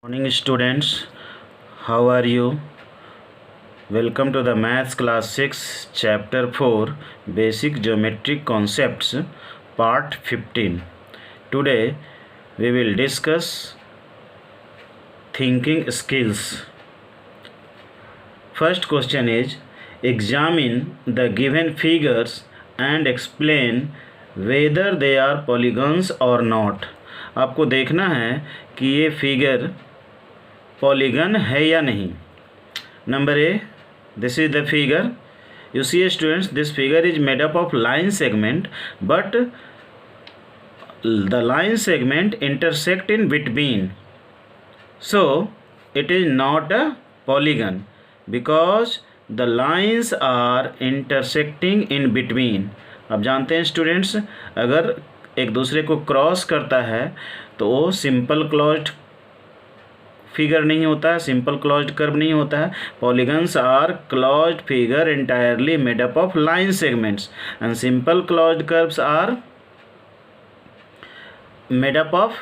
Morning students, how are you? Welcome to the maths class 6 chapter 4 basic geometric concepts part 15. Today we will discuss thinking skills. First question is, examine the given figures and explain whether they are polygons or not. आपको देखना है कि ये figure polygon है या नहीं. Number A, this is the figure. You see students, this figure is made up of line segment, but the line segment intersect in between, so it is not a polygon because the lines are intersecting in between. आप जानते हैं students, अगर एक दूसरे को cross करता है तो वो सिंपल क्लोज्ड फिगर नहीं होता है, सिंपल क्लोज्ड कर्व नहीं होता है. Polygons are closed figure entirely made up of line segments and simple closed curves are made up of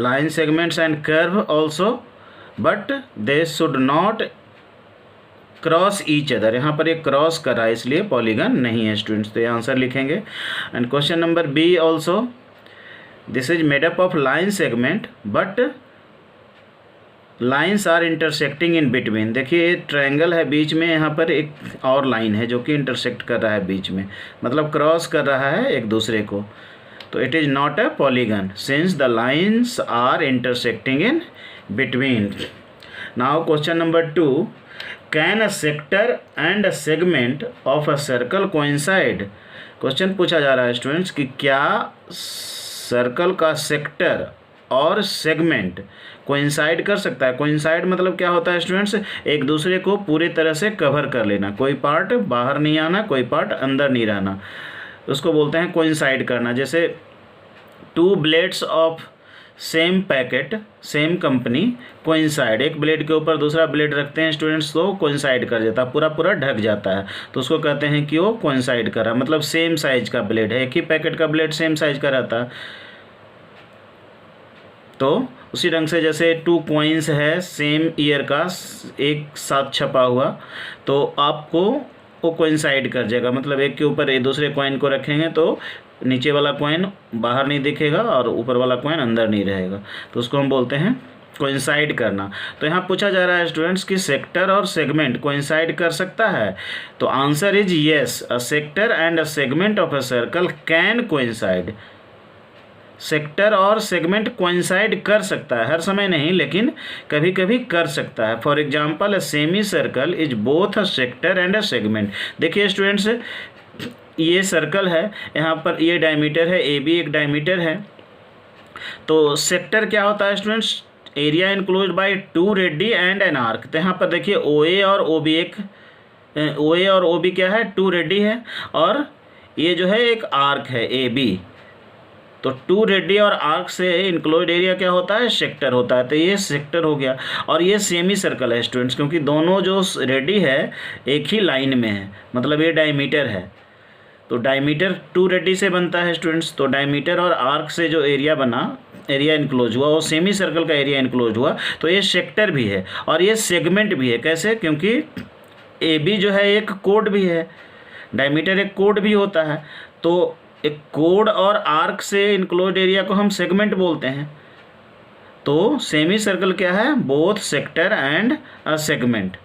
line segments and curve also, but they should not cross each other. यहाँ पर एक cross करा है इसलिए polygon नहीं है students. तो ये आंसर लिखेंगे. And question number B also, this is made up of line segment but lines are intersecting in between. देखिए ट्रायंगल है, बीच में यहाँ पर एक और लाइन है जो कि इंटरसेक्ट कर रहा है बीच में, मतलब क्रॉस कर रहा है एक दूसरे को. तो it is not a polygon since the lines are intersecting in between. Now question number 2, can a sector and a segment of a circle coincide. Question पूछा जा रहा है स्टूडेंट्स कि क्या सर्कल का सेक्टर और सेगमेंट कोइंसाइड कर सकता है. कोइंसाइड मतलब क्या होता है स्टूडेंट्स, एक दूसरे को पूरी तरह से कवर कर लेना, कोई पार्ट बाहर नहीं आना, कोई पार्ट अंदर नहीं रहना, उसको बोलते हैं कोइंसाइड करना. जैसे two blades of same packet same company coincide, एक ब्लेड के ऊपर दूसरा ब्लेड रखते हैं स्टूडेंट्स तो कोइंसाइड कर जाता है, पूरा पूरा ढक जाता है, तो उसको कहते हैं कि वो कोइंसाइड कर रहा है. मतलब सेम साइज का ब्लेड है, एक ही पैकेट का ब्लेड सेम साइज का रहता है. तो उसी ढंग से जैसे टू कॉइन्स है सेम ईयर का एक साथ छपा हुआ, तो आपको वो कोइंसाइड कर जाएगा. मतलब एक के ऊपर एक दूसरे कॉइन को रखेंगे तो नीचे वाला कॉइन बाहर नहीं दिखेगा और ऊपर वाला कॉइन अंदर नहीं रहेगा, तो उसको हम बोलते हैं कोइंसाइड करना. तो यहाँ पूछा जा रहा है स्टूडेंट्स कि सेक्टर और सेगमेंट कोइंसाइड कर सकता है. तो answer is yes, a sector and a segment of a circle can coincide. Sector और सेगमेंट कोइंसाइड कर सकता है, हर समय नहीं लेकिन कभी कभी कर सकता है. For example, a semi circle is both a sector and a segment. देखिए स्टूडेंट्स, ये सर्कल है, यहाँ पर ये डायमीटर है, ए बी एक डायमीटर है. तो सेक्टर क्या होता है students, area enclosed by two ready and an arc. तो यहाँ पर देखिए ओ ए और ओ बी, एक ओ ए और ओ बी क्या है, टू रेडी है, और ये जो है एक आर्क है ए बी. तो टू रेडी और आर्क से इंक्लोज्ड एरिया क्या होता है, सेक्टर होता है. तो ये सेक्टर हो गया. और ये सेमी सर्कल है स्टूडेंट्स, क्योंकि दोनों जो रेडी है एक ही लाइन में है, मतलब ये डायमीटर है. तो डायमीटर टू रेडी से बनता है स्टूडेंट्स. तो डायमीटर और आर्क से जो एरिया बना, एरिया इनक्लोज हुआ, वो सेमी सर्कल का एरिया इनक्लोज हुआ. तो ये सेक्टर भी है और ये सेगमेंट भी है. कैसे, क्योंकि ए बी जो है एक कोड भी है, डायमीटर एक कोड भी होता है. तो एक कोड और आर्क से इनक्लोज्ड एरिया को हम सेगमेंट बोलते हैं. तो सेमी सर्कल क्या है, both sector and a segment.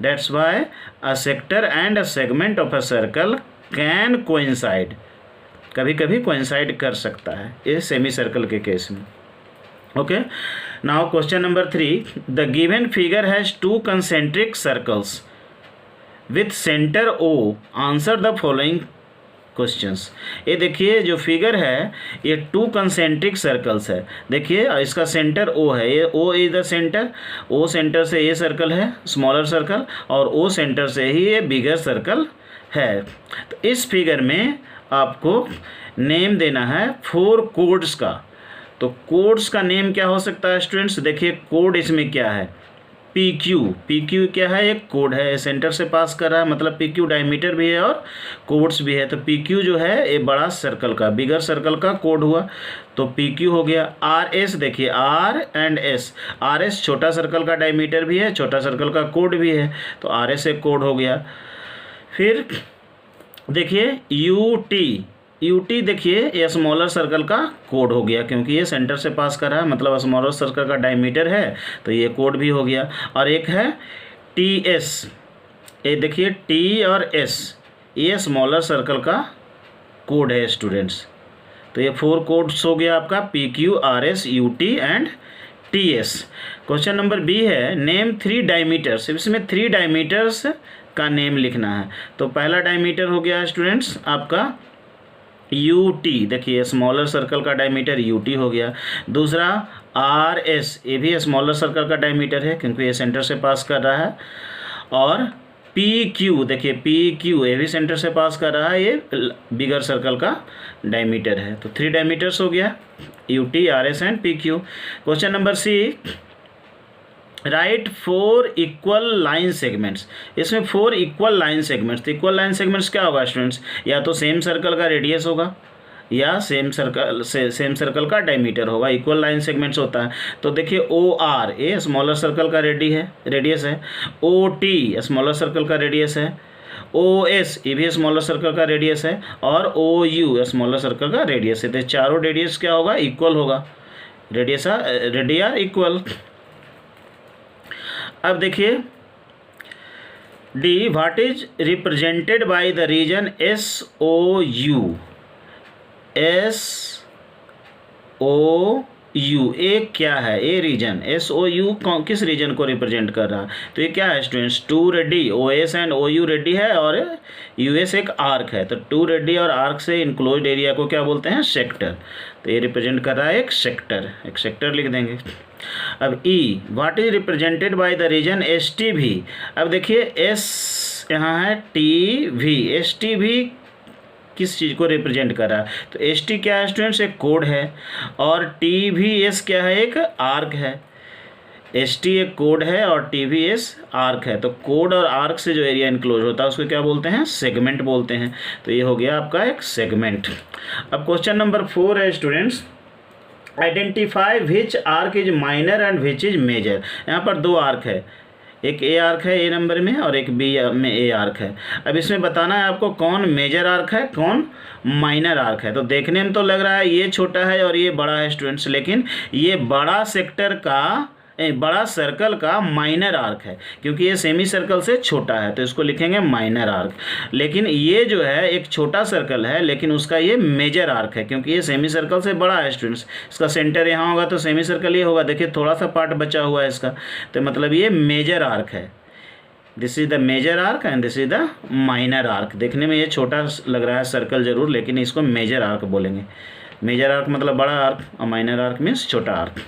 That's why a sector and a segment of a circle can coincide. कभी कभी कोइंसाइड कर सकता है ये सेमी सर्कल के केस में. Okay, now question number 3, the given figure has two concentric circles with centre O. Answer the following questions. ये देखिए जो फिगर है ये टू कंसेंट्रिक सर्कल्स है. देखिए इसका सेंटर ओ है, ये O is the centre, O centre से ये सर्कल है स्मॉलर सर्कल, और ओ सेंटर से ही ये बिगर सर्कल है. तो इस फिगर में आपको नेम देना है 4 कोड्स का. तो कोड्स का नेम क्या हो सकता है स्टूडेंट्स, देखिए कोड इसमें क्या है, पी क्यू क्या है, एक कोड है, सेंटर से पास कर रहा है, मतलब पी क्यू डायमीटर भी है और कोड्स भी है। तो पी क्यू जो है ये बड़ा सर्कल का, बिगर सर्कल का कोड हुआ, तो पी क्यू हो गया। आर एस देखिए, R and S, R S छोटा सर्कल का डायमीटर भी है, छोटा सर्कल का कोड भी है, तो आर एस एक कोड हो गया। फिर देखिए यू टी देखिए ये स्मॉलर सर्कल का कोड हो गया, क्योंकि ये सेंटर से पास कर रहा है, मतलब स्मॉलर सर्कल का डायमीटर है, तो ये कोड भी हो गया। और एक है टी एस, ये देखिए टी और एस, ये स्मॉलर सर्कल का कोड है स्टूडेंट्स। तो ये 4 कोड्स हो गया आपका, P Q, R S, U T and T S. Question number B है, नेम 3 डायमीटर्स। इसमें 3 डायमीटर्स का नेम लिखना है। तो पहला डायमीटर हो गया स्टूडेंट्स आपका यू टी, देखिए स्मॉलर सर्कल का डायमीटर यू टी हो गया। दूसरा आर एस, ये भी स्मॉलर सर्कल का डायमीटर है, क्योंकि ये सेंटर से पास कर रहा है। और पी क्यू, देखिए पी क्यू ये भी सेंटर से पास कर रहा है, ये बिगर सर्कल का डायमीटर है। तो 3 डायमीटर्स हो गया, U T, R S and P Q. Question number C, write 4 equal line segments. इसमें 4 इक्वल लाइन सेगमेंट्स, तो इक्वल लाइन सेगमेंट्स क्या होगा स्टूडेंट्स, या तो सेम सर्कल का रेडियस होगा या सेम सर्कल का डायमीटर होगा, इक्वल लाइन सेगमेंट्स होता है। तो देखिए ओ आर, ये स्मॉलर सर्कल का रेडियस है, ओ टी स्मॉलर सर्कल का रेडियस है, ओ एस ये भी स्मॉलर सर्कल का रेडियस है, और ओ यू स्मॉलर सर्कल का रेडियस है। तो चारों रेडियस क्या होगा, इक्वल होगा, रेडिया आर इक्वल। अब देखिए D, what is represented by the region S O U, S O U, A क्या है, A region, S O U किस रीजन को रिप्रेजेंट कर रहा है। तो ये क्या है students, 2 radii, O S and O U radii है, और यू एस एक आर्क है। तो 2 रेडी और आर्क से इनक्लोज्ड एरिया को क्या बोलते हैं, सेक्टर। तो ये रिप्रेजेंट कर रहा है एक सेक्टर लिख देंगे। अब E, what is represented by the region S T भी। अब देखिए एस यहाँ है, टी वी, एस टी भी किस चीज़ को रिप्रेजेंट कर रहा है। तो एस टी क्या है स्टूडेंट्स, एक कोड है, और टी वी एस क्या है, एक आर्क है। एस टी एक कोड है और टी वी एस आर्क है। तो कोड और आर्क से जो एरिया इनक्लोज होता है उसको क्या बोलते हैं, सेगमेंट बोलते हैं। तो ये हो गया आपका एक सेगमेंट। अब क्वेश्चन नंबर 4 है students, identify which arc is minor and which is major. यहाँ पर 2 आर्क है, एक ए आर्क है ए नंबर में और एक बी में ए आर्क है। अब इसमें बताना है आपको कौन मेजर आर्क है, कौन माइनर आर्क है। तो देखने में तो लग रहा है ये छोटा है और ये बड़ा है स्टूडेंट्स, लेकिन ये बड़ा सेक्टर का, बड़ा सर्कल का माइनर आर्क है, क्योंकि ये सेमी सर्कल से छोटा है, तो इसको लिखेंगे माइनर आर्क। लेकिन ये जो है एक छोटा सर्कल है, लेकिन उसका ये मेजर आर्क है, क्योंकि ये सेमी सर्कल से बड़ा है स्टूडेंट्स। इसका सेंटर यहाँ होगा तो सेमी सर्कल ये होगा, देखिए थोड़ा सा पार्ट बचा हुआ है इसका, तो मतलब ये मेजर आर्क है। This is the major arc and this is the minor arc. देखने में ये छोटा लग रहा है सर्कल जरूर, लेकिन इसको मेजर आर्क बोलेंगे। मेजर आर्क मतलब बड़ा आर्क और माइनर आर्क मीन्स छोटा आर्क।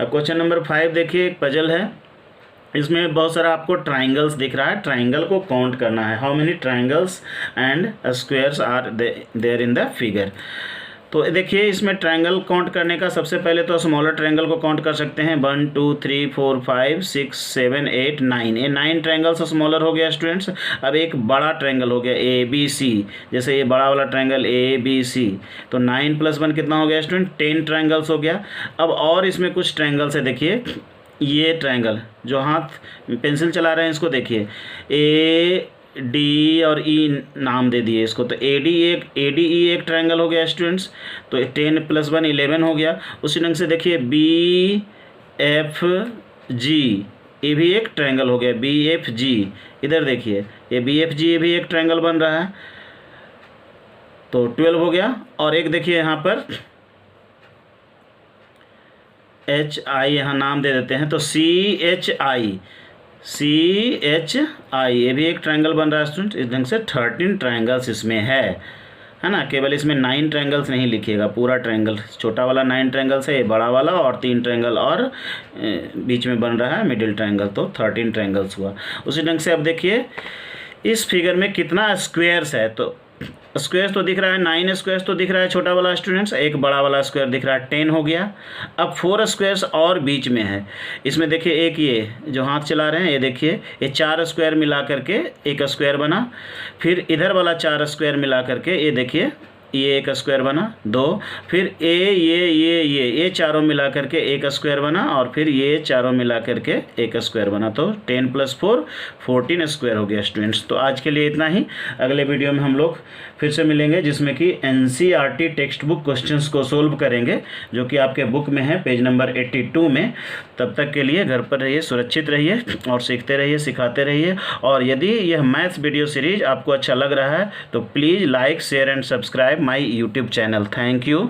अब क्वेश्चन नंबर 5 देखिए, एक पजल है, इसमें बहुत सारा आपको ट्राइंगल्स दिख रहा है, ट्राइंगल को काउंट करना है, how many triangles and squares are there in the figure. तो देखिए इसमें ट्रायंगल काउंट करने का सबसे पहले तो स्मॉलर ट्रायंगल को काउंट कर सकते हैं, 1 2 3 4 5 6 7 8 9, ये 9 ट्रायंगल्स स्मॉलर हो गया स्टूडेंट्स। अब एक बड़ा ट्रायंगल हो गया ए बी सी, जैसे ये बड़ा वाला ट्रायंगल ए बी सी, तो 9 + 1 कितना हो गया स्टूडेंट, 10 ट्रायंगल्स हो गया। अब और इसमें कुछ ट्रायंगल्स है, देखिए ये ट्रायंगल जो हाथ पेंसिल चला रहे हैं इसको देखिए, ए डी और ई नाम दे दिए इसको, तो ए डी ई एक ट्रायंगल हो गया स्टूडेंट्स, तो 10 + 1 11 हो गया। उसी ढंग से देखिए बी एफ जी, ये भी एक ट्रायंगल हो गया, बी एफ जी, इधर देखिए ये बी एफ जी, ये भी एक ट्रायंगल बन रहा है, तो 12 हो गया। और एक देखिए यहाँ पर एच आई, यहाँ नाम दे देते हैं, तो सी एच आई, ये भी एक ट्रायंगल बन रहा है स्टूडेंट। इस ढंग से 13 ट्रायंगल्स इसमें है ना। केवल इसमें 9 ट्रायंगल्स नहीं लिखिएगा, पूरा ट्रायंगल, छोटा वाला 9 ट्रायंगल्स है, ये बड़ा वाला और 3 ट्रायंगल और बीच में बन रहा है मिडिल ट्रायंगल, तो 13 ट्रायंगल्स हुआ। उसी ढंग से अब देखिए इस फिगर में कितना स्क्वायर्स है, तो स्क्वायर तो दिख रहा है, 9 स्क्वायर तो दिख रहा है छोटा वाला स्टूडेंट्स, एक बड़ा वाला स्क्वायर दिख रहा है 10 हो गया। अब 4 स्क्वायर्स और बीच में है, इसमें देखिए एक ये जो हाथ चला रहे हैं ये देखिए, ये 4 स्क्वायर मिला करके एक स्क्वायर बना, फिर इधर वाला 4 स्क्वायर मिला करके ये देखिए ये एक स्क्वायर बना 2, फिर ये चारों मिला करके एक स्क्वायर बना, और फिर ये चारों मिला करके एक स्क्वायर बना, तो 10 + 4 14 स्क्वायर हो गया स्टूडेंट्स। तो आज के लिए इतना ही, अगले वीडियो में हम लोग फिर से मिलेंगे जिसमें कि NCERT टेक्स्ट बुक क्वेश्चंस को सोल्व करेंगे, जो कि आपके बुक में है पेज नंबर 82 में। तब तक के लिए घर पर रहिए, सुरक्षित रहिए और सीखते रहिए, सिखाते रहिए। और यदि यह मैथ्स वीडियो सीरीज आपको अच्छा लग रहा है तो please like, share and subscribe my YouTube channel. Thank you.